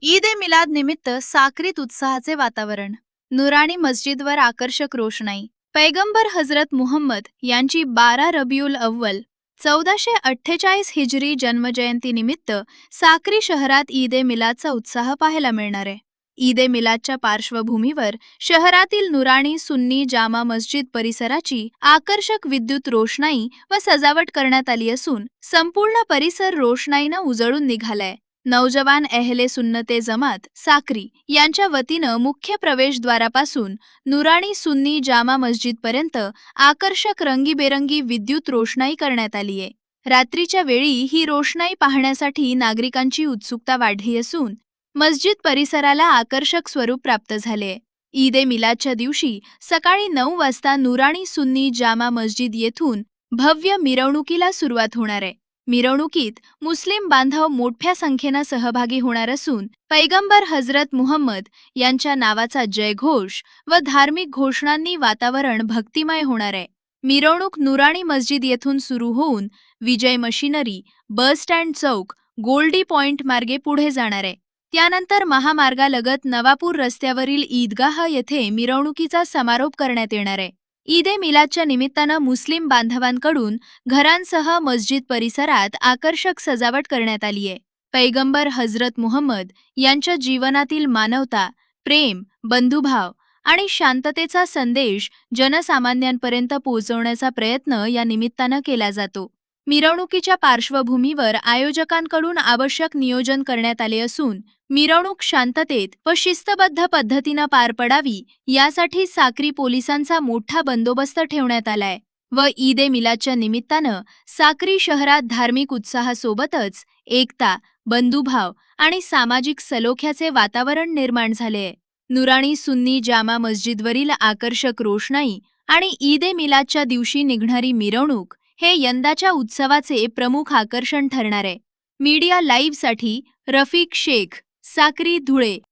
ईद ए मिलाद निमित्त साक्रीत उत्साहाचे वातावरण. नुरानी मस्जिदवर आकर्षक रोषणाई. पैगंबर हजरत मुहम्मद यांची 12 रबिउल अव्वल 1448 हिजरी जन्मजयंतीनिमित्त साक्री शहरात ईद ए मिलादचा उत्साह पाहायला मिळणार आहे. ईद ए मिलादच्या पार्श्वभूमीवर शहरातील नुराणी सुन्नी जामा मस्जिद परिसराची आकर्षक विद्युत रोषणाई व सजावट करण्यात आली असून संपूर्ण परिसर रोषणाईनं उजळून निघालाय. नौजवान एहले सुन्नते जमात साक्री यांच्या वतीनं मुख्य प्रवेशद्वारापासून नुराणी सुन्नी जामा मस्जिदपर्यंत आकर्षक रंगीबेरंगी विद्युत रोषणाई करण्यात आली आहे. रात्रीच्या वेळी ही रोषणाई पाहण्यासाठी नागरिकांची उत्सुकता वाढली असून मस्जिद परिसराला आकर्षक स्वरूप प्राप्त झाले. ईद ए मिलादच्या दिवशी सकाळी 9 वाजता नुराणी सुन्नी जामा मस्जिद येथून भव्य मिरवणुकीला सुरुवात होणार आहे. मिरवणुकीत मुस्लिम बांधव मोठ्या संख्येनं सहभागी होणार असून पैगंबर हजरत मुहम्मद यांच्या नावाचा जयघोष व धार्मिक घोषणांनी वातावरण भक्तिमय होणार आहे. मिरवणूक नुराणी मस्जिद येथून सुरू होऊन विजय मशिनरी, बस स्टँड चौक, गोल्डी पॉइंट मार्गे पुढे जाणार आहे. त्यानंतर महामार्गालगत नवापूर रस्त्यावरील ईदगाह येथे मिरवणुकीचा समारोप करण्यात येणार आहे. ईद ए मिलादच्या निमित्तानं मुस्लिम बांधवांकडून घरांसह मस्जिद परिसरात आकर्षक सजावट करण्यात आली आहे. पैगंबर हजरत मुहम्मद यांच्या जीवनातील मानवता, प्रेम, बंधुभाव आणि शांततेचा संदेश जनसामान्यांपर्यंत पोहोचवण्याचा प्रयत्न या निमित्तानं केला जातो. मिरवणुकीच्या पार्श्वभूमीवर आयोजकांकडून आवश्यक नियोजन करण्यात आले असून मिरवणूक शांततेत व शिस्तबद्ध पद्धतीनं पार पडावी यासाठी साक्री पोलिसांचा मोठा बंदोबस्त ठेवण्यात आलाय व ईद ए मिलादच्या निमित्तानं साक्री शहरात धार्मिक उत्साहासोबतच एकता, बंधुभाव आणि सामाजिक सलोख्याचे वातावरण निर्माण झाले. नुराणी सुन्नी जामा मस्जिदवरील आकर्षक रोषणाई आणि ईद ए मिलादच्या दिवशी निघणारी मिरवणूक हे यंदाच्या उत्सवाचे प्रमुख आकर्षण ठरणार आहे. मीडिया लाईव्हसाठी रफिक शेख, साक्री, धुळे.